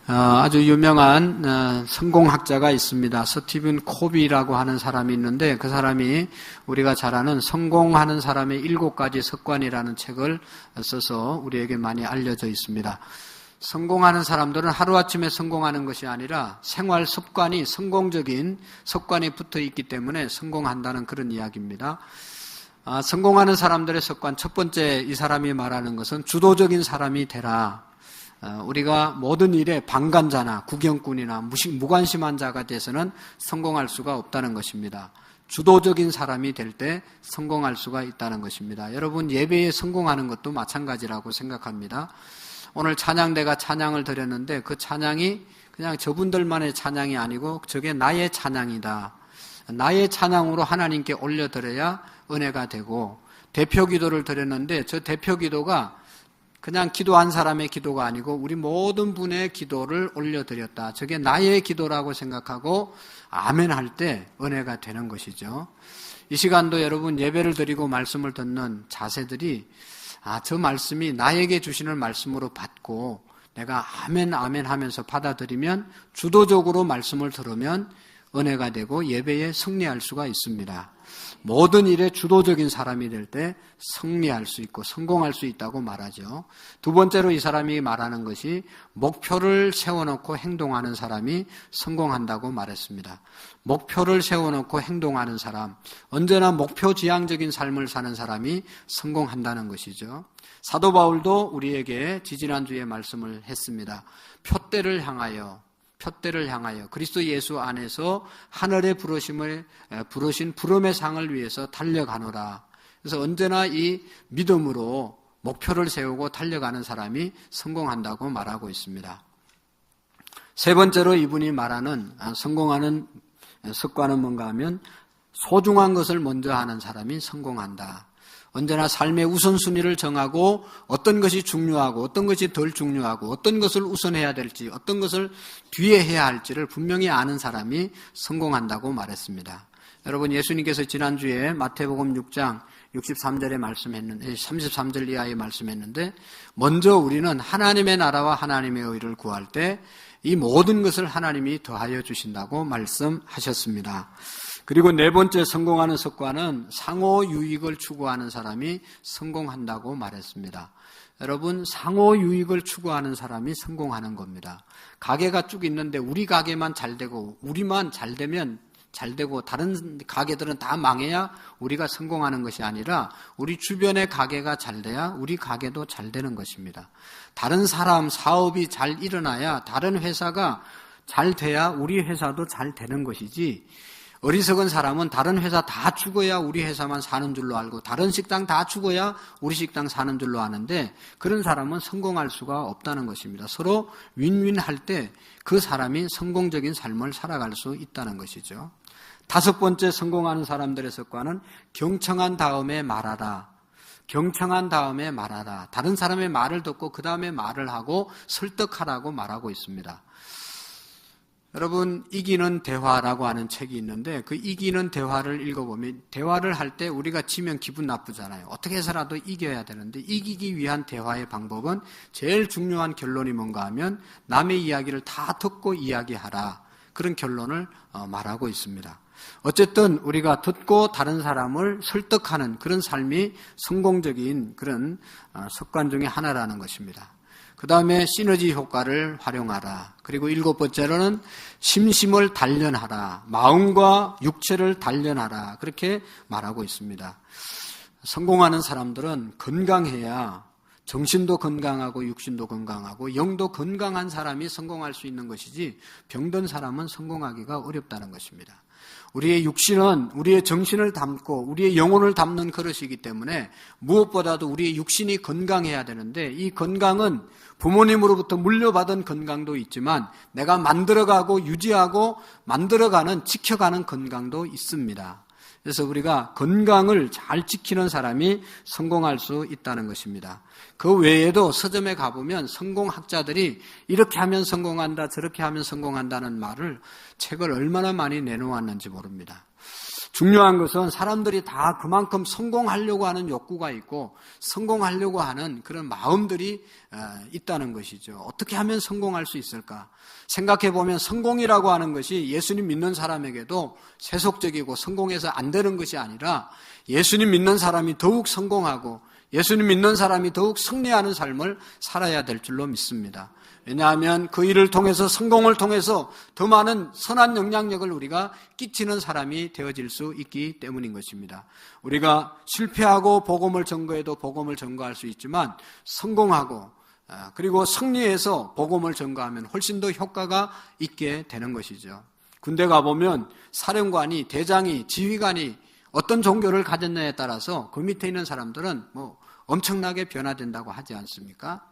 아주 유명한 성공학자가 있습니다. 스티븐 코비라고 하는 사람이 있는데 그 사람이 우리가 잘 아는 성공하는 사람의 7가지 습관이라는 책을 써서 우리에게 많이 알려져 있습니다. 성공하는 사람들은 하루아침에 성공하는 것이 아니라 생활 습관이 성공적인 습관이 붙어 있기 때문에 성공한다는 그런 이야기입니다. 성공하는 사람들의 습관, 첫 번째 이 사람이 말하는 것은 주도적인 사람이 되라. 우리가 모든 일에 방관자나 구경꾼이나 무관심한 자가 돼서는 성공할 수가 없다는 것입니다. 주도적인 사람이 될 때 성공할 수가 있다는 것입니다. 여러분, 예배에 성공하는 것도 마찬가지라고 생각합니다. 오늘 찬양대가 찬양을 드렸는데 그 찬양이 그냥 저분들만의 찬양이 아니고 저게 나의 찬양이다. 나의 찬양으로 하나님께 올려드려야 은혜가 되고, 대표 기도를 드렸는데 저 대표 기도가 그냥 기도한 사람의 기도가 아니고 우리 모든 분의 기도를 올려드렸다. 저게 나의 기도라고 생각하고 아멘 할 때 은혜가 되는 것이죠. 이 시간도 여러분 예배를 드리고 말씀을 듣는 자세들이 저 말씀이 나에게 주시는 말씀으로 받고 내가 아멘 아멘 하면서 받아들이면 주도적으로 말씀을 들으면 은혜가 되고 예배에 승리할 수가 있습니다. 모든 일에 주도적인 사람이 될 때 승리할 수 있고 성공할 수 있다고 말하죠. 두 번째로 이 사람이 말하는 것이 목표를 세워놓고 행동하는 사람이 성공한다고 말했습니다. 목표를 세워놓고 행동하는 사람, 언제나 목표지향적인 삶을 사는 사람이 성공한다는 것이죠. 사도 바울도 우리에게 지지난주에 말씀을 했습니다. 표대를 향하여 그리스도 예수 안에서 하늘의 부르신 부름의 상을 위해서 달려가노라. 그래서 언제나 이 믿음으로 목표를 세우고 달려가는 사람이 성공한다고 말하고 있습니다. 세 번째로 이분이 말하는 성공하는 습관은 뭔가 하면 소중한 것을 먼저 하는 사람이 성공한다. 언제나 삶의 우선순위를 정하고 어떤 것이 중요하고 어떤 것이 덜 중요하고 어떤 것을 우선해야 될지 어떤 것을 뒤에 해야 할지를 분명히 아는 사람이 성공한다고 말했습니다. 여러분, 예수님께서 지난주에 마태복음 6장 63절에 말씀했는데 33절 이하에 말씀했는데 먼저 우리는 하나님의 나라와 하나님의 의를 구할 때 이 모든 것을 하나님이 더하여 주신다고 말씀하셨습니다. 그리고 네 번째 성공하는 습관은 상호 유익을 추구하는 사람이 성공한다고 말했습니다. 여러분, 상호 유익을 추구하는 사람이 성공하는 겁니다. 가게가 쭉 있는데 우리 가게만 잘 되고 우리만 잘 되면 잘 되고 다른 가게들은 다 망해야 우리가 성공하는 것이 아니라 우리 주변의 가게가 잘 돼야 우리 가게도 잘 되는 것입니다. 다른 사람 사업이 잘 일어나야 다른 회사가 잘 돼야 우리 회사도 잘 되는 것이지, 어리석은 사람은 다른 회사 다 죽어야 우리 회사만 사는 줄로 알고 다른 식당 다 죽어야 우리 식당 사는 줄로 아는데 그런 사람은 성공할 수가 없다는 것입니다. 서로 윈윈할 때 그 사람이 성공적인 삶을 살아갈 수 있다는 것이죠. 다섯 번째 성공하는 사람들의 습관은 경청한 다음에 말하라. 경청한 다음에 말하라. 다른 사람의 말을 듣고 그 다음에 말을 하고 설득하라고 말하고 있습니다. 여러분, 이기는 대화라고 하는 책이 있는데 그 이기는 대화를 읽어보면 대화를 할 때 우리가 지면 기분 나쁘잖아요. 어떻게 해서라도 이겨야 되는데 이기기 위한 대화의 방법은 제일 중요한 결론이 뭔가 하면 남의 이야기를 다 듣고 이야기하라. 그런 결론을 말하고 있습니다. 어쨌든 우리가 듣고 다른 사람을 설득하는 그런 삶이 성공적인 그런 습관 중에 하나라는 것입니다. 그 다음에 시너지 효과를 활용하라. 그리고 일곱 번째로는 심심을 단련하라. 마음과 육체를 단련하라. 그렇게 말하고 있습니다. 성공하는 사람들은 건강해야 정신도 건강하고 육신도 건강하고 영도 건강한 사람이 성공할 수 있는 것이지 병든 사람은 성공하기가 어렵다는 것입니다. 우리의 육신은 우리의 정신을 담고 우리의 영혼을 담는 그릇이기 때문에 무엇보다도 우리의 육신이 건강해야 되는데 이 건강은 부모님으로부터 물려받은 건강도 있지만 내가 만들어가고 유지하고 만들어가는 지켜가는 건강도 있습니다. 그래서 우리가 건강을 잘 지키는 사람이 성공할 수 있다는 것입니다. 그 외에도 서점에 가보면 성공학자들이 이렇게 하면 성공한다, 저렇게 하면 성공한다는 책을 얼마나 많이 내놓았는지 모릅니다. 중요한 것은 사람들이 다 그만큼 성공하려고 하는 욕구가 있고 성공하려고 하는 그런 마음들이 있다는 것이죠. 어떻게 하면 성공할 수 있을까? 생각해 보면 성공이라고 하는 것이 예수님 믿는 사람에게도 세속적이고 성공해서 안 되는 것이 아니라 예수님 믿는 사람이 더욱 성공하고 예수님 믿는 사람이 더욱 승리하는 삶을 살아야 될 줄로 믿습니다. 왜냐하면 그 일을 통해서 성공을 통해서 더 많은 선한 영향력을 우리가 끼치는 사람이 되어질 수 있기 때문인 것입니다. 우리가 실패하고 복음을 전거해도 복음을 전거할 수 있지만 성공하고 그리고 승리해서 복음을 전거하면 훨씬 더 효과가 있게 되는 것이죠. 군대 가보면 사령관이, 대장이, 지휘관이 어떤 종교를 가졌냐에 따라서 그 밑에 있는 사람들은 엄청나게 변화된다고 하지 않습니까?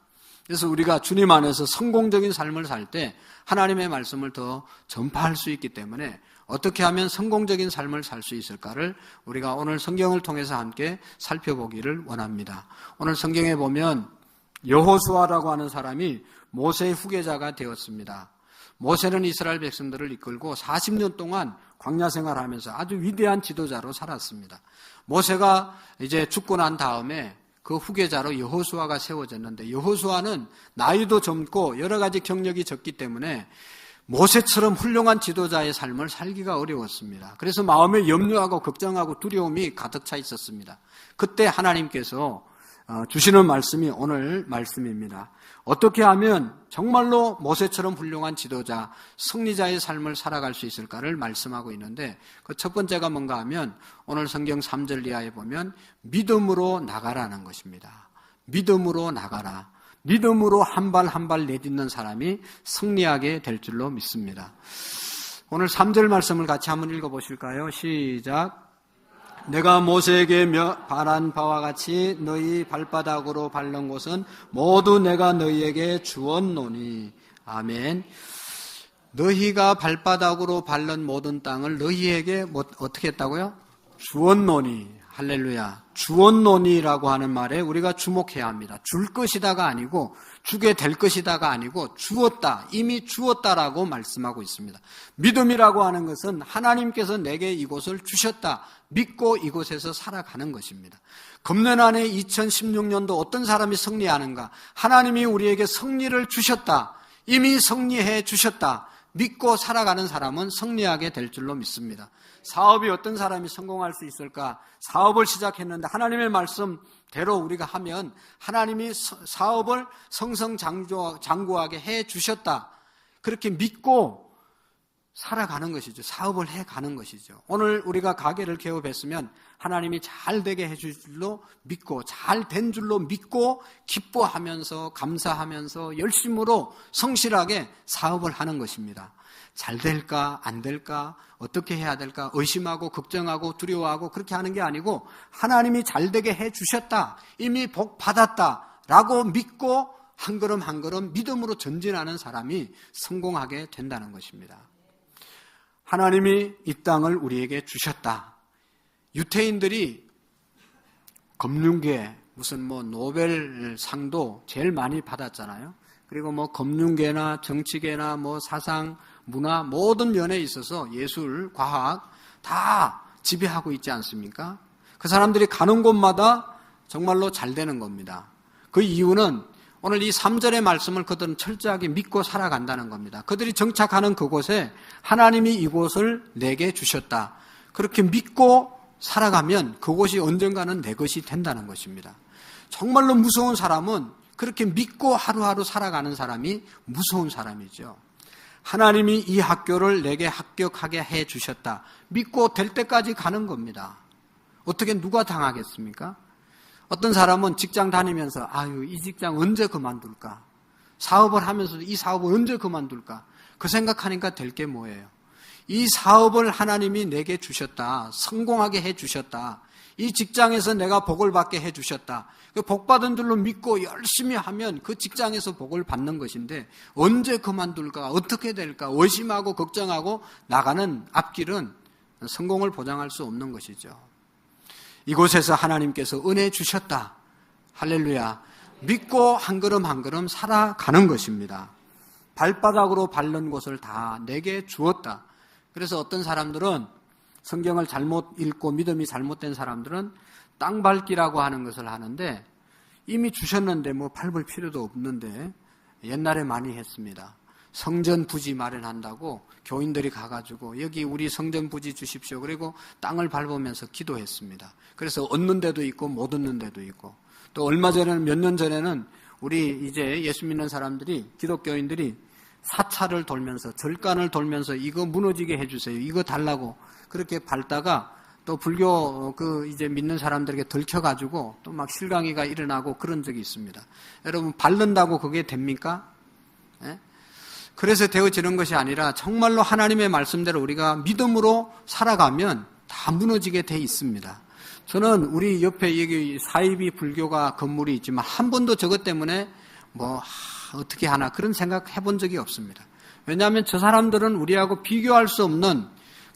그래서 우리가 주님 안에서 성공적인 삶을 살 때 하나님의 말씀을 더 전파할 수 있기 때문에 어떻게 하면 성공적인 삶을 살 수 있을까를 우리가 오늘 성경을 통해서 함께 살펴보기를 원합니다. 오늘 성경에 보면 여호수아라고 하는 사람이 모세의 후계자가 되었습니다. 모세는 이스라엘 백성들을 이끌고 40년 동안 광야 생활하면서 아주 위대한 지도자로 살았습니다. 모세가 이제 죽고 난 다음에 그 후계자로 여호수아가 세워졌는데 여호수아는 나이도 젊고 여러 가지 경력이 적기 때문에 모세처럼 훌륭한 지도자의 삶을 살기가 어려웠습니다. 그래서 마음에 염려하고 걱정하고 두려움이 가득 차 있었습니다. 그때 하나님께서 주시는 말씀이 오늘 말씀입니다. 어떻게 하면 정말로 모세처럼 훌륭한 지도자, 승리자의 삶을 살아갈 수 있을까를 말씀하고 있는데 그 첫 번째가 뭔가 하면 오늘 성경 3절 이하에 보면 믿음으로 나가라는 것입니다. 믿음으로 나가라. 믿음으로 한 발 한 발 내딛는 사람이 승리하게 될 줄로 믿습니다. 오늘 3절 말씀을 같이 한번 읽어보실까요? 시작. 내가 모세에게 바란 바와 같이 너희 발바닥으로 밟는 곳은 모두 내가 너희에게 주었노니. 아멘. 너희가 발바닥으로 밟는 모든 땅을 너희에게 어떻게 했다고요? 주었노니. 할렐루야. 주었노니라고 하는 말에 우리가 주목해야 합니다. 줄 것이다가 아니고 주게 될 것이다가 아니고 주었다. 이미 주었다라고 말씀하고 있습니다. 믿음이라고 하는 것은 하나님께서 내게 이곳을 주셨다. 믿고 이곳에서 살아가는 것입니다. 금년 안에 2016년도 어떤 사람이 승리하는가? 하나님이 우리에게 승리를 주셨다. 이미 승리해 주셨다. 믿고 살아가는 사람은 승리하게 될 줄로 믿습니다. 사업이 어떤 사람이 성공할 수 있을까? 사업을 시작했는데 하나님의 말씀대로 우리가 하면 하나님이 사업을 성성장구하게 해 주셨다. 그렇게 믿고 살아가는 것이죠. 사업을 해가는 것이죠. 오늘 우리가 가게를 개업했으면 하나님이 잘 되게 해줄 줄로 믿고 잘 된 줄로 믿고 기뻐하면서 감사하면서 열심으로 성실하게 사업을 하는 것입니다. 잘 될까 안 될까 어떻게 해야 될까 의심하고 걱정하고 두려워하고 그렇게 하는 게 아니고 하나님이 잘 되게 해주셨다. 이미 복 받았다라고 믿고 한 걸음 한 걸음 믿음으로 전진하는 사람이 성공하게 된다는 것입니다. 하나님이 이 땅을 우리에게 주셨다. 유태인들이 검륜계 무슨 노벨상도 제일 많이 받았잖아요. 그리고 검륜계나 정치계나 사상, 문화 모든 면에 있어서 예술, 과학 다 지배하고 있지 않습니까? 그 사람들이 가는 곳마다 정말로 잘 되는 겁니다. 그 이유는 오늘 이 3절의 말씀을 그들은 철저하게 믿고 살아간다는 겁니다. 그들이 정착하는 그곳에 하나님이 이곳을 내게 주셨다. 그렇게 믿고 살아가면 그곳이 언젠가는 내 것이 된다는 것입니다. 정말로 무서운 사람은 그렇게 믿고 하루하루 살아가는 사람이 무서운 사람이죠. 하나님이 이 학교를 내게 합격하게 해 주셨다. 믿고 될 때까지 가는 겁니다. 어떻게 누가 당하겠습니까? 어떤 사람은 직장 다니면서 이 직장 언제 그만둘까? 사업을 하면서도 이 사업을 언제 그만둘까? 그 생각하니까 될 게 뭐예요? 이 사업을 하나님이 내게 주셨다. 성공하게 해 주셨다. 이 직장에서 내가 복을 받게 해 주셨다. 복 받은 줄로 믿고 열심히 하면 그 직장에서 복을 받는 것인데 언제 그만둘까? 어떻게 될까? 의심하고 걱정하고 나가는 앞길은 성공을 보장할 수 없는 것이죠. 이곳에서 하나님께서 은혜 주셨다. 할렐루야. 믿고 한 걸음 한 걸음 살아가는 것입니다. 발바닥으로 밟는 곳을 다 내게 주었다. 그래서 어떤 사람들은 성경을 잘못 읽고 믿음이 잘못된 사람들은 땅 밟기라고 하는 것을 하는데 이미 주셨는데 뭐 밟을 필요도 없는데 옛날에 많이 했습니다. 성전 부지 마련한다고 교인들이 가가지고 여기 우리 성전 부지 주십시오. 그리고 땅을 밟으면서 기도했습니다. 그래서 얻는 데도 있고 못 얻는 데도 있고 또 얼마 전에는 몇 년 전에는 우리 이제 예수 믿는 사람들이 기독교인들이 사찰을 돌면서 절간을 돌면서 이거 무너지게 해주세요. 이거 달라고 그렇게 밟다가 또 불교 이제 믿는 사람들에게 들켜가지고 또 막 실강이가 일어나고 그런 적이 있습니다. 여러분 밟는다고 그게 됩니까? 예? 그래서 되어지는 것이 아니라 정말로 하나님의 말씀대로 우리가 믿음으로 살아가면 다 무너지게 돼 있습니다. 저는 우리 옆에 여기 사이비 불교가 건물이 있지만 한 번도 저것 때문에 어떻게 하나 그런 생각 해본 적이 없습니다. 왜냐하면 저 사람들은 우리하고 비교할 수 없는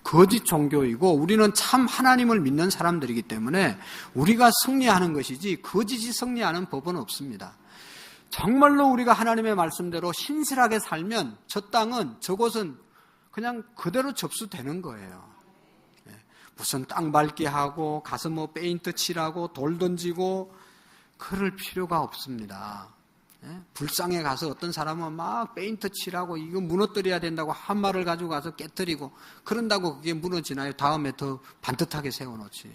거짓 종교이고 우리는 참 하나님을 믿는 사람들이기 때문에 우리가 승리하는 것이지 거짓이 승리하는 법은 없습니다. 정말로 우리가 하나님의 말씀대로 신실하게 살면 저 땅은 저곳은 그냥 그대로 접수되는 거예요. 무슨 땅 밟기 하고 가서 페인트 칠하고 돌 던지고 그럴 필요가 없습니다. 불상에 가서 어떤 사람은 막 페인트 칠하고 이거 무너뜨려야 된다고 한 말을 가지고 가서 깨뜨리고 그런다고 그게 무너지나요? 다음에 더 반듯하게 세워놓지.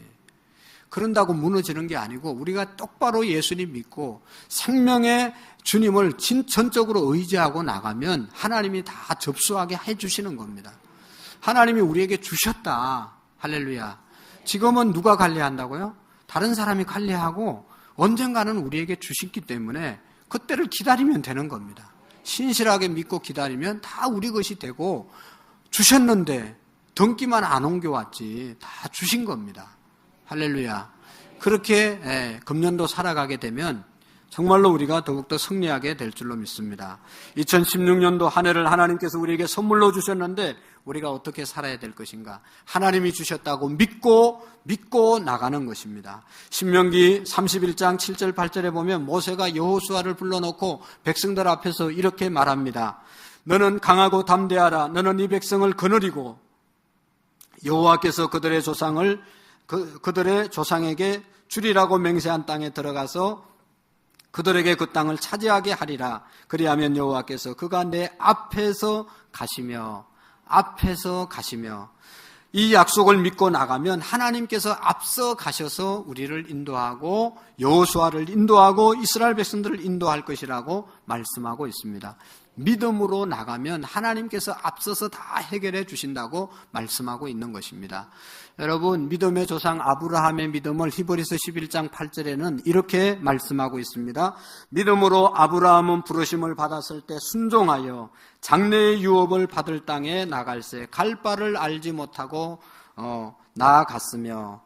그런다고 무너지는 게 아니고 우리가 똑바로 예수님 믿고 생명의 주님을 전적으로 의지하고 나가면 하나님이 다 접수하게 해주시는 겁니다. 하나님이 우리에게 주셨다. 할렐루야. 지금은 누가 관리한다고요? 다른 사람이 관리하고 언젠가는 우리에게 주시기 때문에 그때를 기다리면 되는 겁니다. 신실하게 믿고 기다리면 다 우리 것이 되고 주셨는데 등기만 안 옮겨왔지 다 주신 겁니다. 할렐루야. 그렇게 금년도 살아가게 되면 정말로 우리가 더욱더 승리하게 될 줄로 믿습니다. 2016년도 한 해를 하나님께서 우리에게 선물로 주셨는데 우리가 어떻게 살아야 될 것인가? 하나님이 주셨다고 믿고 나가는 것입니다. 신명기 31장 7절 8절에 보면 모세가 여호수아를 불러놓고 백성들 앞에서 이렇게 말합니다. 너는 강하고 담대하라. 너는 이 백성을 거느리고 여호와께서 그들의 조상에게 주리라고 맹세한 땅에 들어가서 그들에게 그 땅을 차지하게 하리라. 그리하면 여호와께서 그가 내 앞에서 가시며 이 약속을 믿고 나가면 하나님께서 앞서 가셔서 우리를 인도하고 여호수아를 인도하고 이스라엘 백성들을 인도할 것이라고 말씀하고 있습니다. 믿음으로 나가면 하나님께서 앞서서 다 해결해 주신다고 말씀하고 있는 것입니다. 여러분, 믿음의 조상 아브라함의 믿음을 히브리서 11장 8절에는 이렇게 말씀하고 있습니다. 믿음으로 아브라함은 부르심을 받았을 때 순종하여 장래의 유업을 받을 땅에 나갈새 갈 바를 알지 못하고 나아갔으며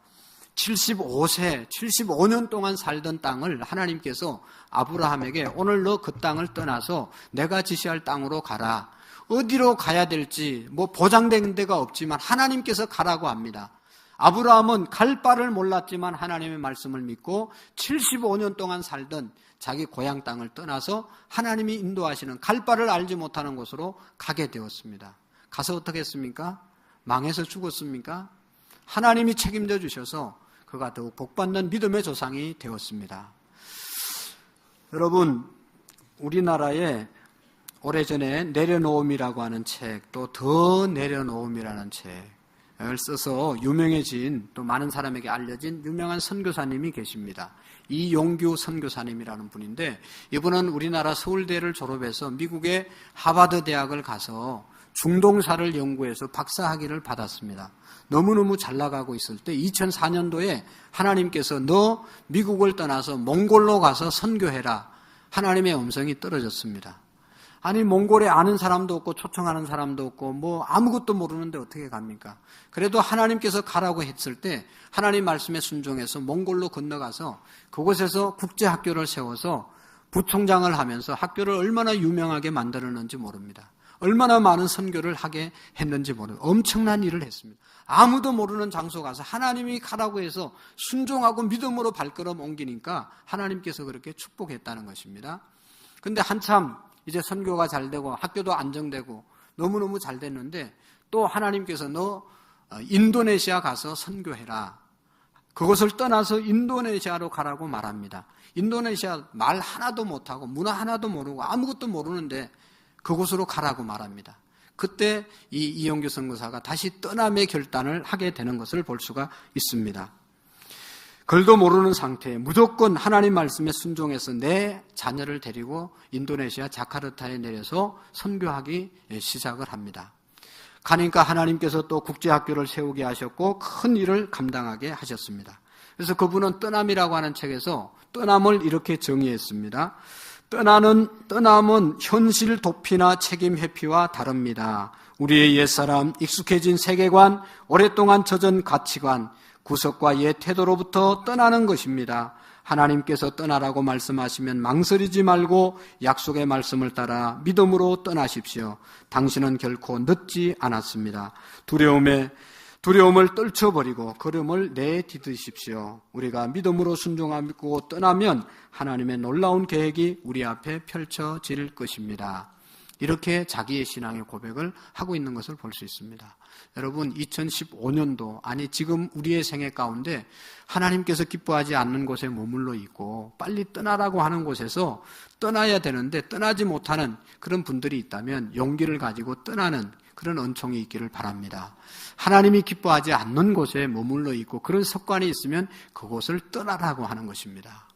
75년 동안 살던 땅을 하나님께서 아브라함에게 오늘 너 그 땅을 떠나서 내가 지시할 땅으로 가라. 어디로 가야 될지 보장된 데가 없지만 하나님께서 가라고 합니다. 아브라함은 갈 바를 몰랐지만 하나님의 말씀을 믿고 75년 동안 살던 자기 고향 땅을 떠나서 하나님이 인도하시는 갈 바를 알지 못하는 곳으로 가게 되었습니다. 가서 어떻게 했습니까? 망해서 죽었습니까? 하나님이 책임져 주셔서 그가 더욱 복받는 믿음의 조상이 되었습니다. 여러분, 우리나라에 오래전에 내려놓음이라고 하는 책, 또 더 내려놓음이라는 책을 써서 유명해진, 또 많은 사람에게 알려진 유명한 선교사님이 계십니다. 이용규 선교사님이라는 분인데, 이분은 우리나라 서울대를 졸업해서 미국의 하버드 대학을 가서 중동사를 연구해서 박사학위를 받았습니다. 너무너무 잘 나가고 있을 때 2004년도에 하나님께서 너 미국을 떠나서 몽골로 가서 선교해라. 하나님의 음성이 떨어졌습니다. 아니 몽골에 아는 사람도 없고 초청하는 사람도 없고 아무것도 모르는데 어떻게 갑니까? 그래도 하나님께서 가라고 했을 때 하나님 말씀에 순종해서 몽골로 건너가서 그곳에서 국제학교를 세워서 부총장을 하면서 학교를 얼마나 유명하게 만들었는지 모릅니다. 얼마나 많은 선교를 하게 했는지 모릅니다. 엄청난 일을 했습니다. 아무도 모르는 장소 가서 하나님이 가라고 해서 순종하고 믿음으로 발걸음 옮기니까 하나님께서 그렇게 축복했다는 것입니다. 근데 한참 이제 선교가 잘 되고 학교도 안정되고 너무너무 잘 됐는데 또 하나님께서 너 인도네시아 가서 선교해라. 그것을 떠나서 인도네시아로 가라고 말합니다. 인도네시아 말 하나도 못하고 문화 하나도 모르고 아무것도 모르는데 그곳으로 가라고 말합니다. 그때 이 이영규 선교사가 다시 떠남의 결단을 하게 되는 것을 볼 수가 있습니다. 글도 모르는 상태에 무조건 하나님 말씀에 순종해서 내 자녀를 데리고 인도네시아 자카르타에 내려서 선교하기 시작을 합니다. 가니까 하나님께서 또 국제학교를 세우게 하셨고 큰 일을 감당하게 하셨습니다. 그래서 그분은 떠남이라고 하는 책에서 떠남을 이렇게 정의했습니다. 떠남은 현실 도피나 책임 회피와 다릅니다. 우리의 옛사람, 익숙해진 세계관, 오랫동안 젖은 가치관, 구석과 옛 태도로부터 떠나는 것입니다. 하나님께서 떠나라고 말씀하시면 망설이지 말고 약속의 말씀을 따라 믿음으로 떠나십시오. 당신은 결코 늦지 않았습니다. 두려움을 떨쳐버리고 걸음을 내디디십시오. 우리가 믿음으로 순종하고 떠나면 하나님의 놀라운 계획이 우리 앞에 펼쳐질 것입니다. 이렇게 자기의 신앙의 고백을 하고 있는 것을 볼 수 있습니다. 여러분, 2015년도, 아니 지금 우리의 생애 가운데 하나님께서 기뻐하지 않는 곳에 머물러 있고 빨리 떠나라고 하는 곳에서 떠나야 되는데 떠나지 못하는 그런 분들이 있다면 용기를 가지고 떠나는 그런 은총이 있기를 바랍니다. 하나님이 기뻐하지 않는 곳에 머물러 있고 그런 습관이 있으면 그곳을 떠나라고 하는 것입니다.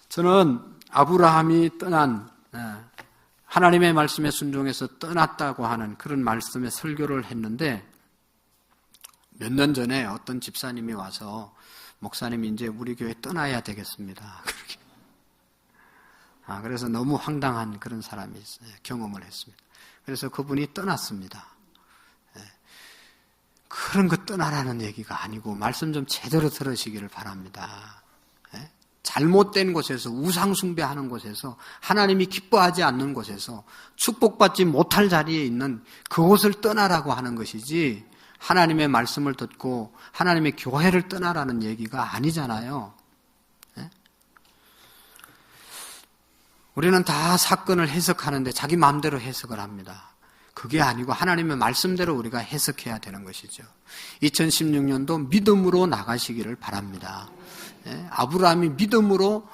저는 아브라함이 떠난 하나님의 말씀에 순종해서 떠났다고 하는 그런 말씀의 설교를 했는데 몇 년 전에 어떤 집사님이 와서 목사님이 이제 우리 교회 떠나야 되겠습니다. 그래서 너무 황당한 그런 사람이 있어요. 경험을 했습니다. 그래서 그분이 떠났습니다. 그런 거 떠나라는 얘기가 아니고 말씀 좀 제대로 들으시기를 바랍니다. 잘못된 곳에서 우상 숭배하는 곳에서 하나님이 기뻐하지 않는 곳에서 축복받지 못할 자리에 있는 그곳을 떠나라고 하는 것이지 하나님의 말씀을 듣고 하나님의 교회를 떠나라는 얘기가 아니잖아요. 우리는 다 사건을 해석하는데 자기 마음대로 해석을 합니다. 그게 아니고 하나님의 말씀대로 우리가 해석해야 되는 것이죠. 2016년도 믿음으로 나가시기를 바랍니다. 아브라함이 믿음으로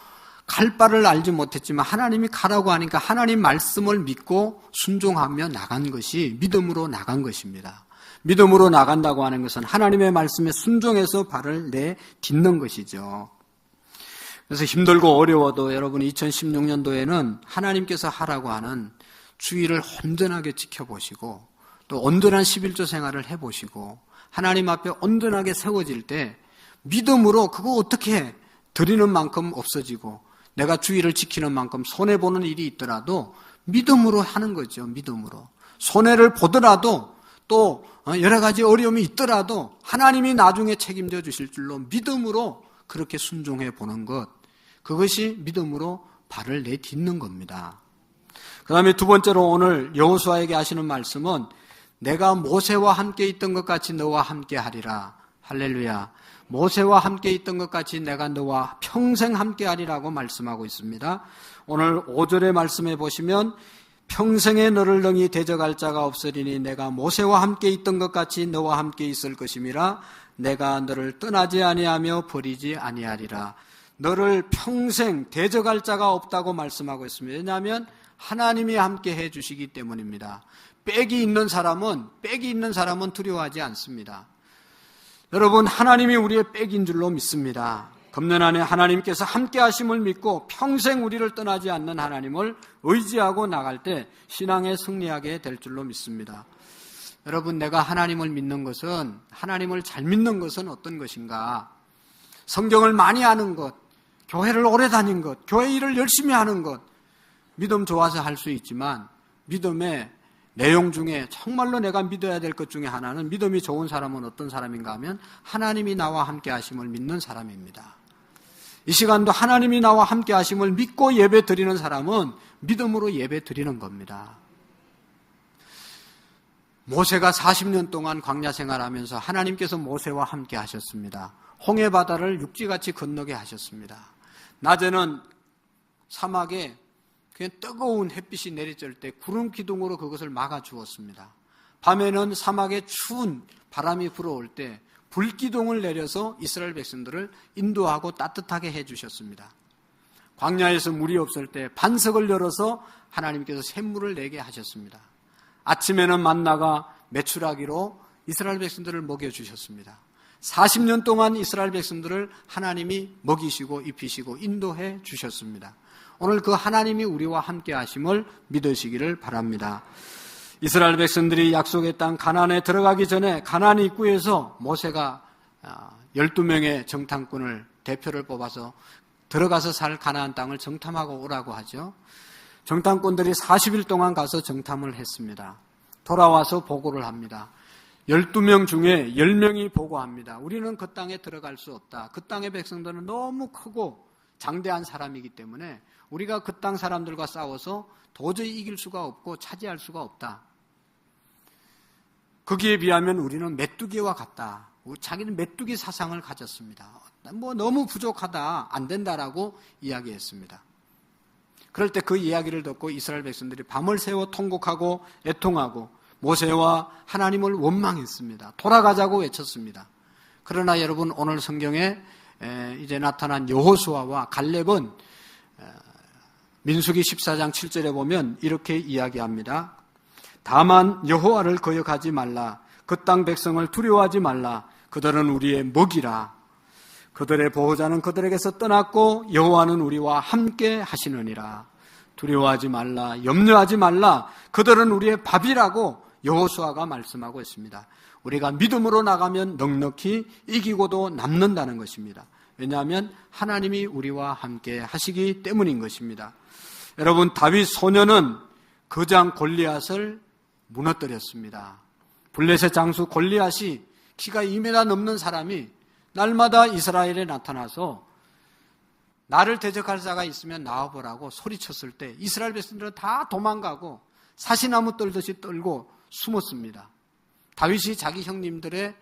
갈 바를 알지 못했지만 하나님이 가라고 하니까 하나님 말씀을 믿고 순종하며 나간 것이 믿음으로 나간 것입니다. 믿음으로 나간다고 하는 것은 하나님의 말씀에 순종해서 발을 내딛는 것이죠. 그래서 힘들고 어려워도 여러분 2016년도에는 하나님께서 하라고 하는 주의를 온전하게 지켜보시고 또 온전한 11조 생활을 해보시고 하나님 앞에 온전하게 세워질 때 믿음으로 그거 어떻게 드리는 만큼 없어지고 내가 주의를 지키는 만큼 손해보는 일이 있더라도 믿음으로 하는 거죠. 믿음으로. 손해를 보더라도 또 여러 가지 어려움이 있더라도 하나님이 나중에 책임져 주실 줄로 믿음으로 그렇게 순종해 보는 것. 그것이 믿음으로 발을 내딛는 겁니다. 그 다음에 두 번째로 오늘 여호수아에게 하시는 말씀은 내가 모세와 함께 있던 것 같이 너와 함께 하리라. 할렐루야. 모세와 함께 있던 것 같이 내가 너와 평생 함께 하리라고 말씀하고 있습니다. 오늘 5절의 말씀에 보시면 평생에 너를 능히 대적할 자가 없으리니 내가 모세와 함께 있던 것 같이 너와 함께 있을 것임이라. 내가 너를 떠나지 아니하며 버리지 아니하리라. 너를 평생 대적할 자가 없다고 말씀하고 있습니다. 왜냐하면 하나님이 함께 해주시기 때문입니다. 빽이 있는 사람은 두려워하지 않습니다. 여러분, 하나님이 우리의 빽인 줄로 믿습니다. 금년 안에 하나님께서 함께 하심을 믿고 평생 우리를 떠나지 않는 하나님을 의지하고 나갈 때 신앙에 승리하게 될 줄로 믿습니다. 여러분, 내가 하나님을 믿는 것은, 하나님을 잘 믿는 것은 어떤 것인가? 성경을 많이 아는 것, 교회를 오래 다닌 것, 교회 일을 열심히 하는 것, 믿음 좋아서 할 수 있지만 믿음의 내용 중에 정말로 내가 믿어야 될 것 중에 하나는 믿음이 좋은 사람은 어떤 사람인가 하면 하나님이 나와 함께 하심을 믿는 사람입니다. 이 시간도 하나님이 나와 함께 하심을 믿고 예배 드리는 사람은 믿음으로 예배 드리는 겁니다. 모세가 40년 동안 광야 생활하면서 하나님께서 모세와 함께 하셨습니다. 홍해 바다를 육지같이 건너게 하셨습니다. 낮에는 사막에 그냥 뜨거운 햇빛이 내리쬐을 때 구름 기둥으로 그것을 막아 주었습니다. 밤에는 사막의 추운 바람이 불어올 때 불기둥을 내려서 이스라엘 백성들을 인도하고 따뜻하게 해주셨습니다. 광야에서 물이 없을 때 반석을 열어서 하나님께서 샘물을 내게 하셨습니다. 아침에는 만나가 메추라기로 이스라엘 백성들을 먹여주셨습니다. 40년 동안 이스라엘 백성들을 하나님이 먹이시고 입히시고 인도해 주셨습니다. 오늘 그 하나님이 우리와 함께 하심을 믿으시기를 바랍니다. 이스라엘 백성들이 약속의 땅 가나안에 들어가기 전에 가나안 입구에서 모세가 12명의 정탐꾼을 대표를 뽑아서 들어가서 살 가나안 땅을 정탐하고 오라고 하죠. 정탐꾼들이 40일 동안 가서 정탐을 했습니다. 돌아와서 보고를 합니다. 12명 중에 10명이 보고합니다. 우리는 그 땅에 들어갈 수 없다. 그 땅의 백성들은 너무 크고 장대한 사람이기 때문에 우리가 그 땅 사람들과 싸워서 도저히 이길 수가 없고 차지할 수가 없다. 거기에 비하면 우리는 메뚜기와 같다. 자기는 메뚜기 사상을 가졌습니다. 너무 부족하다, 안 된다라고 이야기했습니다. 그럴 때 그 이야기를 듣고 이스라엘 백성들이 밤을 새워 통곡하고 애통하고 모세와 하나님을 원망했습니다. 돌아가자고 외쳤습니다. 그러나 여러분, 오늘 성경에 이제 나타난 여호수아와 갈렙은 민수기 14장 7절에 보면 이렇게 이야기합니다. 다만 여호와를 거역하지 말라. 그 땅 백성을 두려워하지 말라. 그들은 우리의 먹이라. 그들의 보호자는 그들에게서 떠났고 여호와는 우리와 함께 하시느니라. 두려워하지 말라. 염려하지 말라. 그들은 우리의 밥이라고 여호수아가 말씀하고 있습니다. 우리가 믿음으로 나가면 넉넉히 이기고도 남는다는 것입니다. 왜냐하면 하나님이 우리와 함께 하시기 때문인 것입니다. 여러분, 다윗 소년은 거장 골리앗을 무너뜨렸습니다. 블레셋 장수 골리앗이 키가 2m 넘는 사람이 날마다 이스라엘에 나타나서 나를 대적할 자가 있으면 나와보라고 소리쳤을 때 이스라엘 백성들은 다 도망가고 사시나무 떨듯이 떨고 숨었습니다. 다윗이 자기 형님들의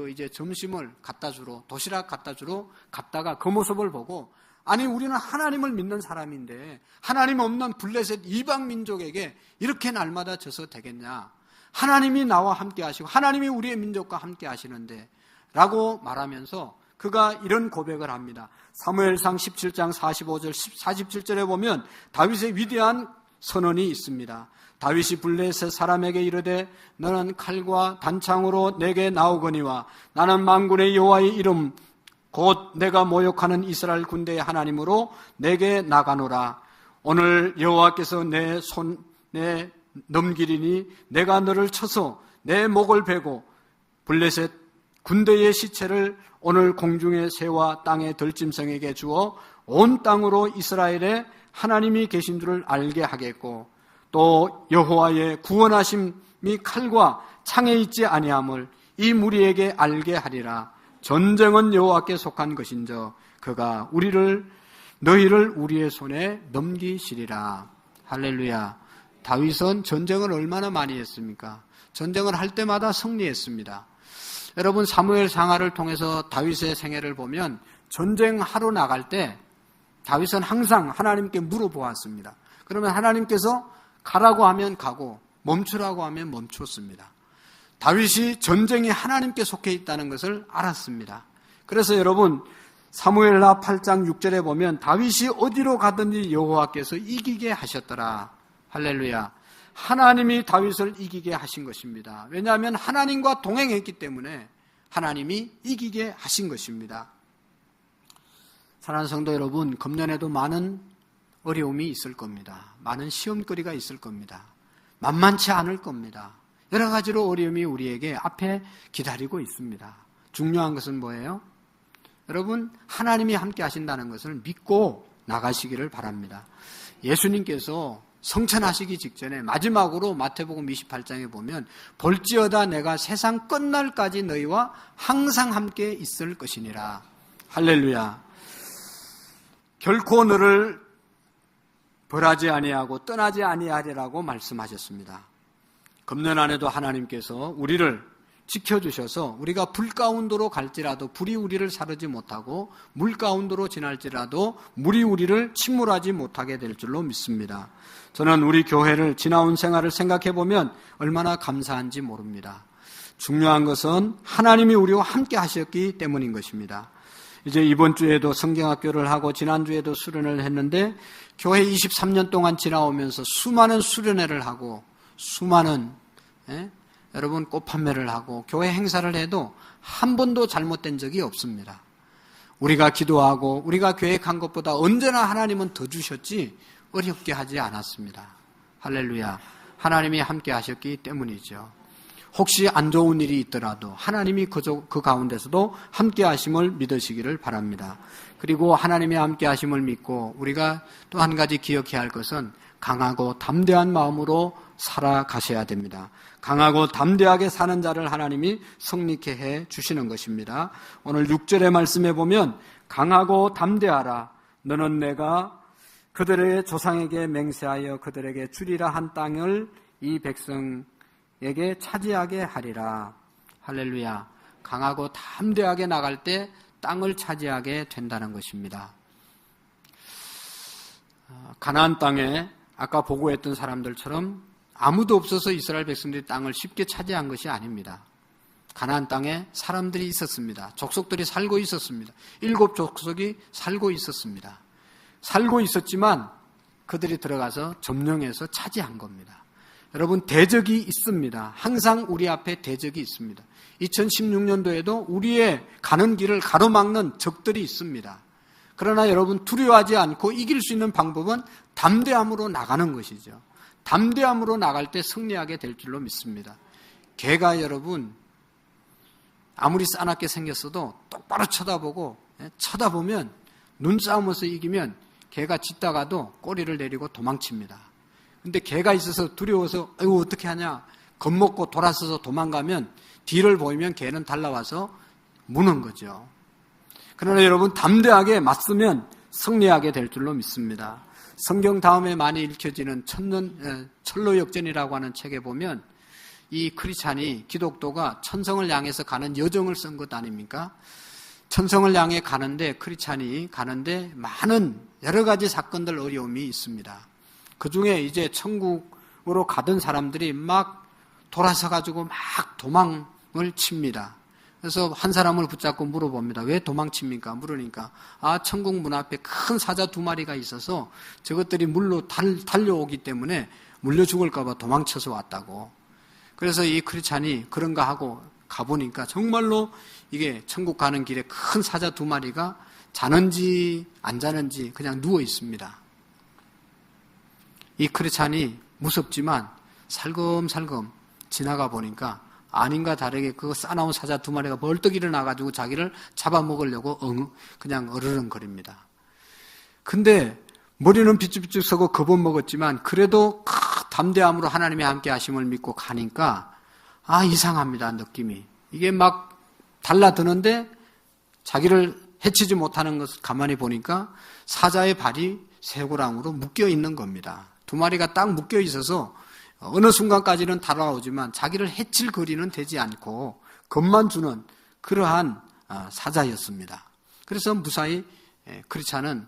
이제 점심을 갖다 주러, 도시락 갖다 주러 갔다가 그 모습을 보고, 아니 우리는 하나님을 믿는 사람인데 하나님 없는 블레셋 이방 민족에게 이렇게 날마다 져서 되겠냐? 하나님이 나와 함께 하시고 하나님이 우리의 민족과 함께 하시는데 라고 말하면서 그가 이런 고백을 합니다. 사무엘상 17장 45절 47절에 보면 다윗의 위대한 선언이 있습니다. 다윗이 블레셋 사람에게 이르되 너는 칼과 단창으로 내게 나오거니와 나는 만군의 여호와의 이름 곧 내가 모욕하는 이스라엘 군대의 하나님으로 내게 나가노라. 오늘 여호와께서 내 손에 넘기리니 내가 너를 쳐서 내 목을 베고 블레셋 군대의 시체를 오늘 공중의 새와 땅의 들짐승에게 주어 온 땅으로 이스라엘에 하나님이 계신 줄을 알게 하겠고 또 여호와의 구원하심이 칼과 창에 있지 아니함을 이 무리에게 알게 하리라. 전쟁은 여호와께 속한 것인저 그가 너희를 우리의 손에 넘기시리라. 할렐루야. 다윗은 전쟁을 얼마나 많이 했습니까? 전쟁을 할 때마다 승리했습니다. 여러분, 사무엘 상하를 통해서 다윗의 생애를 보면 전쟁하러 나갈 때 다윗은 항상 하나님께 물어보았습니다. 그러면 하나님께서 가라고 하면 가고 멈추라고 하면 멈췄습니다. 다윗이 전쟁이 하나님께 속해 있다는 것을 알았습니다. 그래서 여러분, 사무엘하 8장 6절에 보면 다윗이 어디로 가든지 여호와께서 이기게 하셨더라. 할렐루야. 하나님이 다윗을 이기게 하신 것입니다. 왜냐하면 하나님과 동행했기 때문에 하나님이 이기게 하신 것입니다. 사랑하는 성도 여러분, 금년에도 많은 어려움이 있을 겁니다. 많은 시험거리가 있을 겁니다. 만만치 않을 겁니다. 여러 가지로 어려움이 우리에게 앞에 기다리고 있습니다. 중요한 것은 뭐예요? 여러분, 하나님이 함께 하신다는 것을 믿고 나가시기를 바랍니다. 예수님께서 성천하시기 직전에 마지막으로 마태복음 28장에 보면 볼지어다 내가 세상 끝날까지 너희와 항상 함께 있을 것이니라. 할렐루야. 결코 너를 벌하지 아니하고 떠나지 아니하리라고 말씀하셨습니다. 금년 안에도 하나님께서 우리를 지켜주셔서 우리가 불 가운데로 갈지라도 불이 우리를 사르지 못하고 물 가운데로 지날지라도 물이 우리를 침몰하지 못하게 될 줄로 믿습니다. 저는 우리 교회를 지나온 생활을 생각해 보면 얼마나 감사한지 모릅니다. 중요한 것은 하나님이 우리와 함께 하셨기 때문인 것입니다. 이제 이번 주에도 성경학교를 하고 지난주에도 수련을 했는데 교회 23년 동안 지나오면서 수많은 수련회를 하고 수많은 여러분 꽃 판매를 하고 교회 행사를 해도 한 번도 잘못된 적이 없습니다. 우리가 기도하고 우리가 계획한 것보다 언제나 하나님은 더 주셨지 어렵게 하지 않았습니다. 할렐루야. 하나님이 함께 하셨기 때문이죠. 혹시 안 좋은 일이 있더라도 하나님이 그 가운데서도 함께 하심을 믿으시기를 바랍니다. 그리고 하나님의 함께 하심을 믿고 우리가 또 한 가지 기억해야 할 것은 강하고 담대한 마음으로 살아가셔야 됩니다. 강하고 담대하게 사는 자를 하나님이 성립케 해 주시는 것입니다. 오늘 6절의 말씀에 보면 강하고 담대하라. 너는 내가 그들의 조상에게 맹세하여 그들에게 주리라 한 땅을 이 백성에게 차지하게 하리라. 할렐루야. 강하고 담대하게 나갈 때 땅을 차지하게 된다는 것입니다. 가나안 땅에 아까 보고했던 사람들처럼 아무도 없어서 이스라엘 백성들이 땅을 쉽게 차지한 것이 아닙니다. 가나안 땅에 사람들이 있었습니다. 족속들이 살고 있었습니다. 7 족속이 살고 있었습니다. 살고 있었지만 그들이 들어가서 점령해서 차지한 겁니다. 여러분, 대적이 있습니다. 항상 우리 앞에 대적이 있습니다. 2016년도에도 우리의 가는 길을 가로막는 적들이 있습니다. 그러나 여러분, 두려워하지 않고 이길 수 있는 방법은 담대함으로 나가는 것이죠. 담대함으로 나갈 때 승리하게 될 줄로 믿습니다. 개가 여러분 아무리 싸납게 생겼어도 똑바로 쳐다보면 눈싸움에서 이기면 개가 짖다가도 꼬리를 내리고 도망칩니다. 근데 개가 있어서 두려워서 아이고 어떻게 하냐 겁먹고 돌아서서 도망가면 뒤를 보이면 개는 달라와서 무는 거죠. 그러나 여러분 담대하게 맞서면 승리하게 될 줄로 믿습니다. 성경 다음에 많이 읽혀지는 철로역전이라고 하는 책에 보면 이 크리스찬이 기독교가 천성을 향해서 가는 여정을 쓴 것 아닙니까? 천성을 향해 가는데 크리스찬이 가는데 많은 여러 가지 사건들 어려움이 있습니다. 그 중에 이제 천국으로 가던 사람들이 막 돌아서 가지고 막 도망을 칩니다. 그래서 한 사람을 붙잡고 물어봅니다. 왜 도망칩니까? 물으니까 천국 문 앞에 큰 사자 2마리가 있어서 저것들이 물로 달려오기 때문에 물려 죽을까 봐 도망쳐서 왔다고. 그래서 이 크리스찬이 그런가 하고 가보니까 정말로 이게 천국 가는 길에 큰 사자 2마리가 자는지 안 자는지 그냥 누워 있습니다. 이 크리스찬이 무섭지만 살금살금 지나가 보니까 아닌가 다르게 그 싸나운 사자 2마리가 벌떡 일어나가지고 자기를 잡아먹으려고 그냥 어르렁거립니다. 근데 머리는 비쭉비쭉 서고 겁은 먹었지만 그래도 담대함으로 하나님의 함께 하심을 믿고 가니까 이상합니다. 느낌이. 이게 막 달라드는데 자기를 해치지 못하는 것을 가만히 보니까 사자의 발이 쇠고랑으로 묶여 있는 겁니다. 2마리가 딱 묶여 있어서 어느 순간까지는 달아오지만 자기를 해칠 거리는 되지 않고 겁만 주는 그러한 사자였습니다. 그래서 무사히 크리스찬은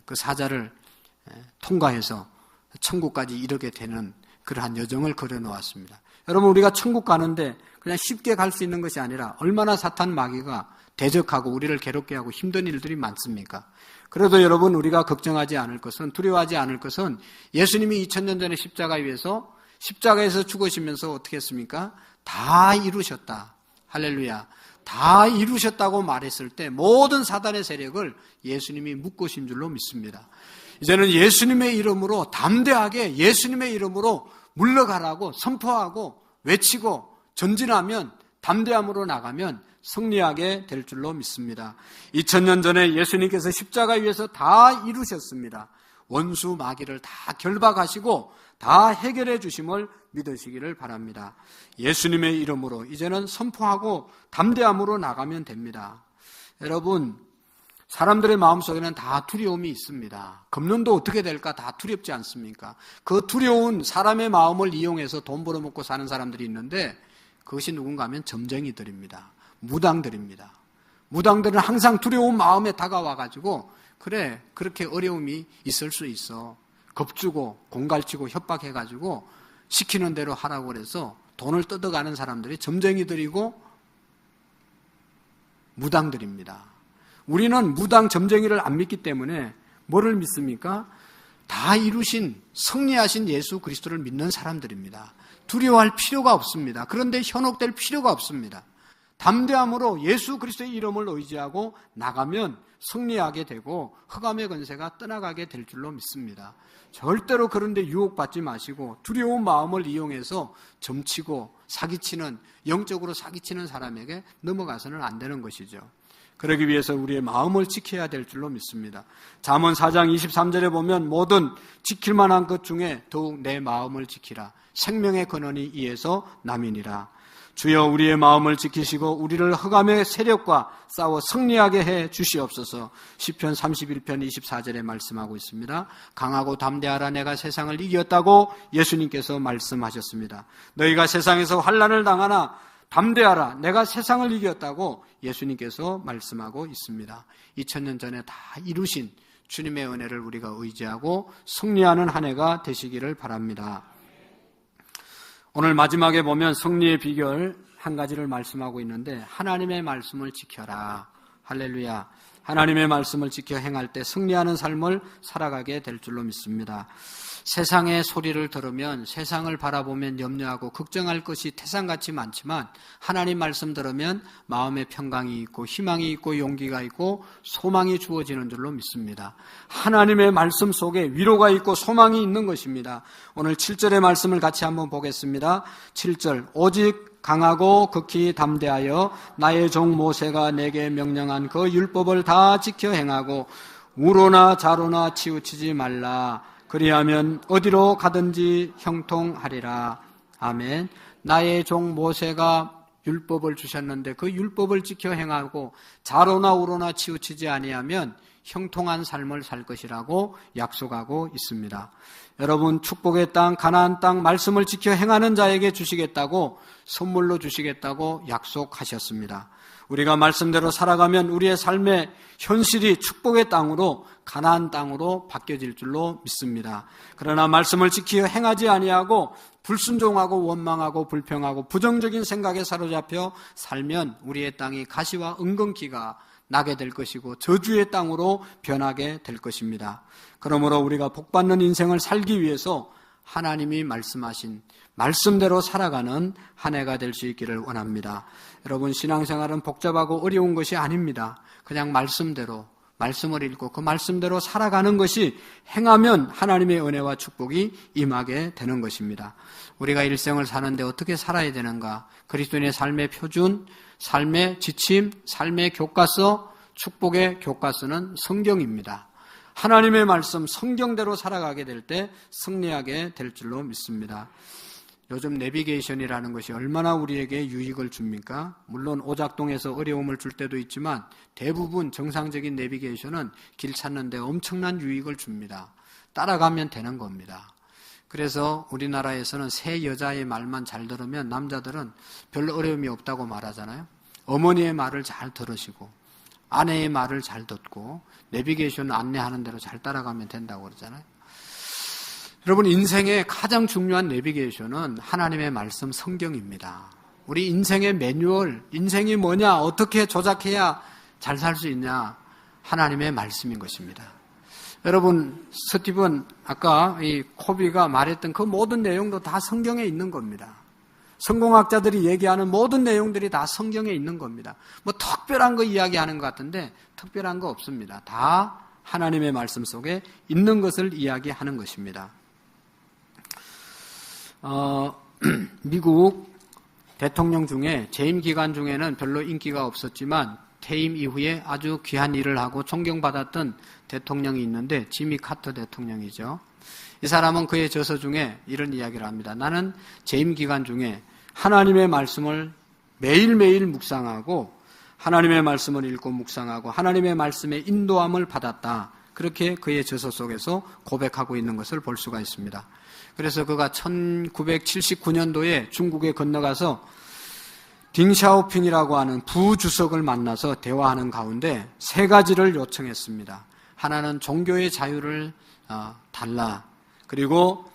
그 사자를 통과해서 천국까지 이르게 되는 그러한 여정을 걸어놓았습니다. 여러분, 우리가 천국 가는데 그냥 쉽게 갈 수 있는 것이 아니라 얼마나 사탄 마귀가 대적하고 우리를 괴롭게 하고 힘든 일들이 많습니까? 그래도 여러분, 우리가 걱정하지 않을 것은, 두려워하지 않을 것은 예수님이 2000년 전에 십자가에서 죽으시면서 어떻게 했습니까? 다 이루셨다. 할렐루야. 다 이루셨다고 말했을 때 모든 사단의 세력을 예수님이 묶으신 줄로 믿습니다. 이제는 예수님의 이름으로 담대하게 예수님의 이름으로 물러가라고 선포하고 외치고 전진하면 담대함으로 나가면 승리하게 될 줄로 믿습니다. 2000년 전에 예수님께서 십자가 위에서 다 이루셨습니다. 원수 마귀를 다 결박하시고 다 해결해 주심을 믿으시기를 바랍니다. 예수님의 이름으로 이제는 선포하고 담대함으로 나가면 됩니다. 여러분, 사람들의 마음속에는 다 두려움이 있습니다. 금년도 어떻게 될까 다 두렵지 않습니까? 그 두려운 사람의 마음을 이용해서 돈 벌어먹고 사는 사람들이 있는데 그것이 누군가 하면 점쟁이들입니다. 무당들입니다. 무당들은 항상 두려운 마음에 다가와가지고 그래 그렇게 어려움이 있을 수 있어. 겁주고 공갈치고 협박해가지고 시키는 대로 하라고 그래서 돈을 뜯어가는 사람들이 점쟁이들이고 무당들입니다. 우리는 무당 점쟁이를 안 믿기 때문에 뭐를 믿습니까? 다 이루신 승리하신 예수 그리스도를 믿는 사람들입니다. 두려워할 필요가 없습니다. 그런데 현혹될 필요가 없습니다. 담대함으로 예수 그리스도의 이름을 의지하고 나가면 승리하게 되고 흑암의 권세가 떠나가게 될 줄로 믿습니다. 절대로 그런데 유혹받지 마시고 두려운 마음을 이용해서 점치고 사기치는, 영적으로 사기치는 사람에게 넘어가서는 안 되는 것이죠. 그러기 위해서 우리의 마음을 지켜야 될 줄로 믿습니다. 잠언 4장 23절에 보면 모든 지킬 만한 것 중에 더욱 내 마음을 지키라. 생명의 근원이 이에서 남이니라. 주여 우리의 마음을 지키시고 우리를 흑암의 세력과 싸워 승리하게 해 주시옵소서. 시편 31편 24절에 말씀하고 있습니다. 강하고 담대하라. 내가 세상을 이겼다고 예수님께서 말씀하셨습니다. 너희가 세상에서 환난을 당하나 담대하라. 내가 세상을 이겼다고 예수님께서 말씀하고 있습니다. 2000년 전에 다 이루신 주님의 은혜를 우리가 의지하고 승리하는 한 해가 되시기를 바랍니다. 오늘 마지막에 보면 승리의 비결 한 가지를 말씀하고 있는데 하나님의 말씀을 지켜라. 할렐루야. 하나님의 말씀을 지켜 행할 때 승리하는 삶을 살아가게 될 줄로 믿습니다. 세상의 소리를 들으면 세상을 바라보면 염려하고 걱정할 것이 태산같이 많지만 하나님 말씀 들으면 마음의 평강이 있고 희망이 있고 용기가 있고 소망이 주어지는 줄로 믿습니다. 하나님의 말씀 속에 위로가 있고 소망이 있는 것입니다. 오늘 7절의 말씀을 같이 한번 보겠습니다. 7절 오직 강하고 극히 담대하여 나의 종 모세가 내게 명령한 그 율법을 다 지켜 행하고 우로나 좌로나 치우치지 말라. 그리하면 어디로 가든지 형통하리라. 아멘. 나의 종 모세가 율법을 주셨는데 그 율법을 지켜 행하고 좌로나 우로나 치우치지 아니하면 형통한 삶을 살 것이라고 약속하고 있습니다. 여러분 축복의 땅 가나안 땅 말씀을 지켜 행하는 자에게 주시겠다고 선물로 주시겠다고 약속하셨습니다. 우리가 말씀대로 살아가면 우리의 삶의 현실이 축복의 땅으로 가나안 땅으로 바뀌어질 줄로 믿습니다. 그러나 말씀을 지키어 행하지 아니하고 불순종하고 원망하고 불평하고 부정적인 생각에 사로잡혀 살면 우리의 땅이 가시와 은근기가 나게 될 것이고 저주의 땅으로 변하게 될 것입니다. 그러므로 우리가 복받는 인생을 살기 위해서 하나님이 말씀하신 말씀대로 살아가는 한 해가 될 수 있기를 원합니다. 여러분 신앙생활은 복잡하고 어려운 것이 아닙니다. 그냥 말씀대로 말씀을 읽고 그 말씀대로 살아가는 것이 행하면 하나님의 은혜와 축복이 임하게 되는 것입니다. 우리가 일생을 사는데 어떻게 살아야 되는가? 그리스도인의 삶의 표준, 삶의 지침, 삶의 교과서, 축복의 교과서는 성경입니다. 하나님의 말씀, 성경대로 살아가게 될 때 승리하게 될 줄로 믿습니다. 요즘 내비게이션이라는 것이 얼마나 우리에게 유익을 줍니까? 물론 오작동에서 어려움을 줄 때도 있지만 대부분 정상적인 내비게이션은 길 찾는 데 엄청난 유익을 줍니다. 따라가면 되는 겁니다. 그래서 우리나라에서는 새 여자의 말만 잘 들으면 남자들은 별로 어려움이 없다고 말하잖아요. 어머니의 말을 잘 들으시고 아내의 말을 잘 듣고 내비게이션 안내하는 대로 잘 따라가면 된다고 그러잖아요. 여러분 인생의 가장 중요한 내비게이션은 하나님의 말씀 성경입니다. 우리 인생의 매뉴얼, 인생이 뭐냐, 어떻게 조작해야 잘 살 수 있냐, 하나님의 말씀인 것입니다. 여러분 스티븐 아까 이 코비가 말했던 그 모든 내용도 다 성경에 있는 겁니다. 성공학자들이 얘기하는 모든 내용들이 다 성경에 있는 겁니다. 뭐 특별한 거 이야기하는 것 같은데 특별한 거 없습니다. 다 하나님의 말씀 속에 있는 것을 이야기하는 것입니다. 미국 대통령 중에 재임 기간 중에는 별로 인기가 없었지만 퇴임 이후에 아주 귀한 일을 하고 존경받았던 대통령이 있는데 지미 카터 대통령이죠. 이 사람은 그의 저서 중에 이런 이야기를 합니다. 나는 재임 기간 중에 하나님의 말씀을 매일매일 묵상하고 하나님의 말씀을 읽고 묵상하고 하나님의 말씀의 인도함을 받았다. 그렇게 그의 저서 속에서 고백하고 있는 것을 볼 수가 있습니다. 그래서 그가 1979년도에 중국에 건너가서 딩샤오핑이라고 하는 부주석을 만나서 대화하는 가운데 세 가지를 요청했습니다. 하나는 종교의 자유를 달라. 그리고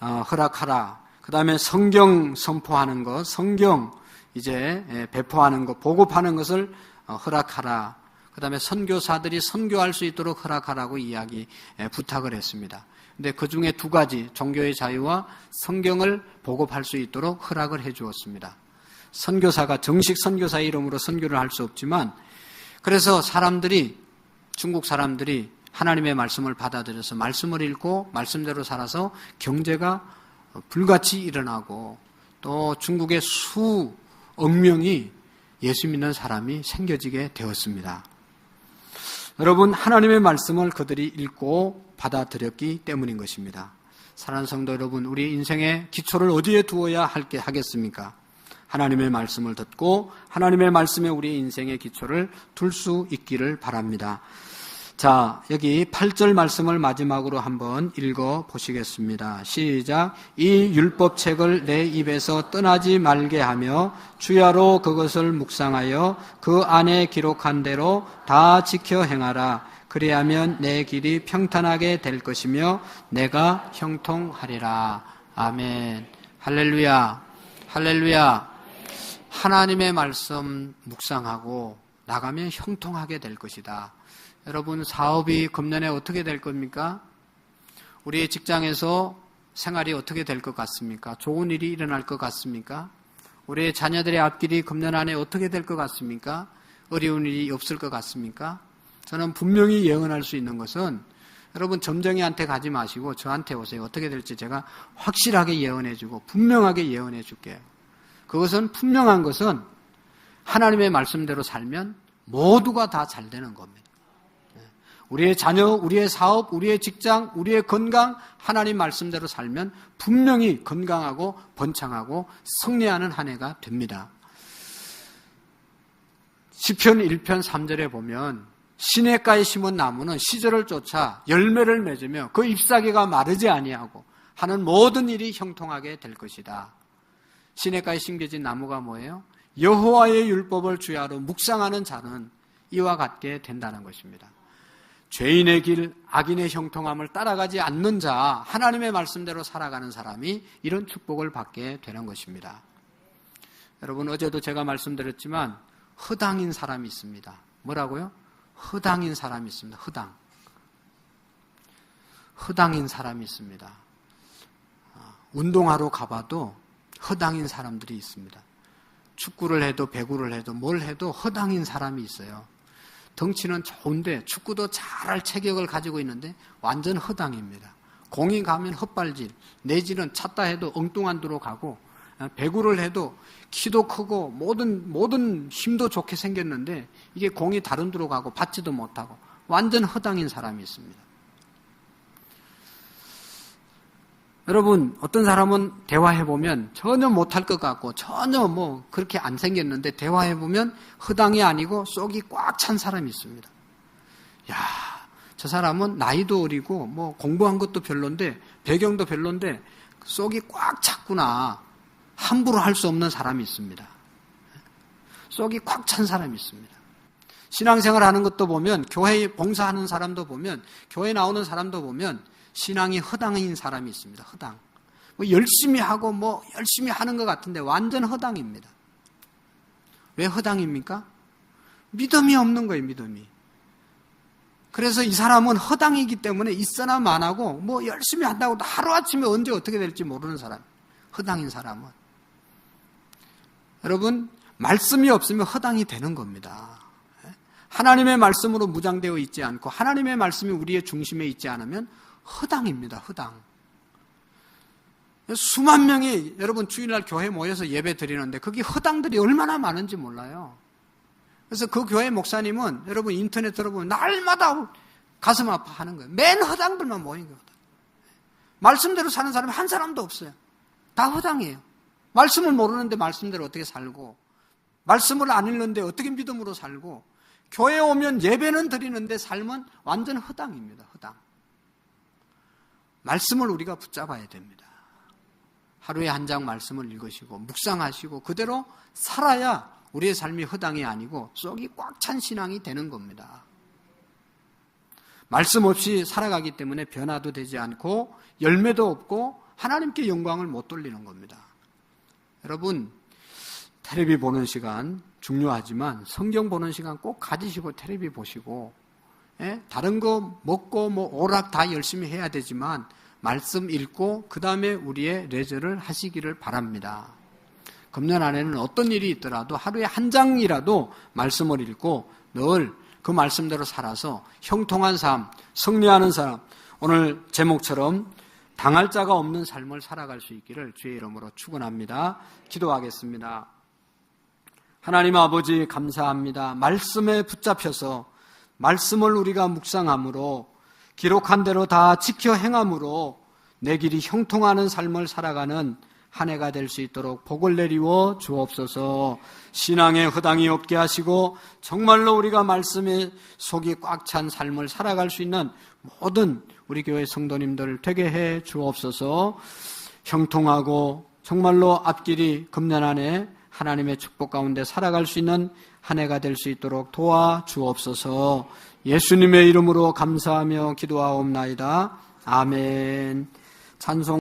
허락하라. 그 다음에 성경 선포하는 것, 성경 이제 배포하는 것, 보급하는 것을 허락하라. 그 다음에 선교사들이 선교할 수 있도록 허락하라고 부탁을 했습니다. 근데 그 중에 두 가지, 종교의 자유와 성경을 보급할 수 있도록 허락을 해 주었습니다. 선교사가 정식 선교사의 이름으로 선교를 할 수 없지만, 그래서 중국 사람들이 하나님의 말씀을 받아들여서 말씀을 읽고 말씀대로 살아서 경제가 불같이 일어나고, 또 중국의 수억 명이 예수 믿는 사람이 생겨지게 되었습니다. 여러분, 하나님의 말씀을 그들이 읽고 받아들였기 때문인 것입니다. 사랑하는 성도 여러분, 우리 인생의 기초를 어디에 두어야 하겠습니까? 하나님의 말씀을 듣고 하나님의 말씀에 우리 인생의 기초를 둘 수 있기를 바랍니다. 자, 여기 8절 말씀을 마지막으로 한번 읽어 보시겠습니다. 시작. 이 율법책을 내 입에서 떠나지 말게 하며 주야로 그것을 묵상하여 그 안에 기록한 대로 다 지켜 행하라. 그리하면 내 길이 평탄하게 될 것이며 내가 형통하리라. 아멘. 할렐루야. 할렐루야. 하나님의 말씀 묵상하고 나가면 형통하게 될 것이다. 여러분, 사업이 금년에 어떻게 될 겁니까? 우리의 직장에서 생활이 어떻게 될 것 같습니까? 좋은 일이 일어날 것 같습니까? 우리의 자녀들의 앞길이 금년 안에 어떻게 될 것 같습니까? 어려운 일이 없을 것 같습니까? 저는 분명히 예언할 수 있는 것은, 여러분 점쟁이한테 가지 마시고 저한테 오세요. 어떻게 될지 제가 확실하게 예언해주고 분명하게 예언해줄게요. 그것은 분명한 것은 하나님의 말씀대로 살면 모두가 다 잘 되는 겁니다. 우리의 자녀, 우리의 사업, 우리의 직장, 우리의 건강, 하나님 말씀대로 살면 분명히 건강하고 번창하고 승리하는 한 해가 됩니다. 시편 1편 3절에 보면 시냇가에 심은 나무는 시절을 쫓아 열매를 맺으며 그 잎사귀가 마르지 아니하고 하는 모든 일이 형통하게 될 것이다. 시냇가에 심겨진 나무가 뭐예요? 여호와의 율법을 주야로 묵상하는 자는 이와 같게 된다는 것입니다. 죄인의 길, 악인의 형통함을 따라가지 않는 자, 하나님의 말씀대로 살아가는 사람이 이런 축복을 받게 되는 것입니다. 여러분, 어제도 제가 말씀드렸지만 허당인 사람이 있습니다. 뭐라고요? 허당인 사람이 있습니다. 허당인 사람이 있습니다. 운동하러 가봐도 허당인 사람들이 있습니다. 축구를 해도 배구를 해도 뭘 해도 허당인 사람이 있어요. 덩치는 좋은데 축구도 잘할 체격을 가지고 있는데 완전 허당입니다. 공이 가면 헛발질, 내지는 찼다 해도 엉뚱한 데로 가고, 배구를 해도 키도 크고 모든 힘도 좋게 생겼는데 이게 공이 다른 데로 가고 받지도 못하고 완전 허당인 사람이 있습니다. 여러분, 어떤 사람은 대화해보면 전혀 못할 것 같고 전혀 그렇게 안 생겼는데 대화해보면 허당이 아니고 속이 꽉 찬 사람이 있습니다. 야, 저 사람은 나이도 어리고 공부한 것도 별론데 배경도 별론데 속이 꽉 찼구나. 함부로 할 수 없는 사람이 있습니다. 속이 꽉 찬 사람이 있습니다. 신앙생활 하는 것도 보면, 교회에 봉사하는 사람도 보면, 교회 나오는 사람도 보면 신앙이 허당인 사람이 있습니다. 허당. 열심히 하고 열심히 하는 것 같은데 완전 허당입니다. 왜 허당입니까? 믿음이 없는 거예요, 믿음이. 그래서 이 사람은 허당이기 때문에 있으나 마나고 열심히 한다고 하루아침에 언제 어떻게 될지 모르는 사람. 허당인 사람은. 여러분, 말씀이 없으면 허당이 되는 겁니다. 하나님의 말씀으로 무장되어 있지 않고 하나님의 말씀이 우리의 중심에 있지 않으면 허당입니다. 허당. 수만 명이 여러분 주일날 교회 모여서 예배 드리는데 거기 허당들이 얼마나 많은지 몰라요. 그래서 그 교회 목사님은 여러분 인터넷 들어보면 날마다 가슴 아파하는 거예요. 맨 허당들만 모인 거예요. 말씀대로 사는 사람이 한 사람도 없어요. 다 허당이에요. 말씀을 모르는데 말씀대로 어떻게 살고, 말씀을 안 읽는데 어떻게 믿음으로 살고, 교회에 오면 예배는 드리는데 삶은 완전 허당입니다. 허당. 말씀을 우리가 붙잡아야 됩니다. 하루에 한 장 말씀을 읽으시고 묵상하시고 그대로 살아야 우리의 삶이 허당이 아니고 속이 꽉 찬 신앙이 되는 겁니다. 말씀 없이 살아가기 때문에 변화도 되지 않고 열매도 없고 하나님께 영광을 못 돌리는 겁니다. 여러분, 텔레비 보는 시간 중요하지만 성경 보는 시간 꼭 가지시고 텔레비 보시고, 다른 거 먹고 오락 다 열심히 해야 되지만 말씀 읽고 그 다음에 우리의 레저를 하시기를 바랍니다. 금년 안에는 어떤 일이 있더라도 하루에 한 장이라도 말씀을 읽고 늘 그 말씀대로 살아서 형통한 삶, 승리하는 사람, 오늘 제목처럼 당할 자가 없는 삶을 살아갈 수 있기를 주의 이름으로 축원합니다. 기도하겠습니다. 하나님 아버지 감사합니다. 말씀에 붙잡혀서 말씀을 우리가 묵상함으로 기록한 대로 다 지켜 행함으로 내 길이 형통하는 삶을 살아가는 한 해가 될 수 있도록 복을 내리워 주옵소서. 신앙에 허당이 없게 하시고 정말로 우리가 말씀에 속이 꽉 찬 삶을 살아갈 수 있는 모든 우리 교회 성도님들 되게 해 주옵소서. 형통하고 정말로 앞길이 금년 안에 하나님의 축복 가운데 살아갈 수 있는 한 해가 될 수 있도록 도와 주옵소서. 예수님의 이름으로 감사하며 기도하옵나이다. 아멘. 찬송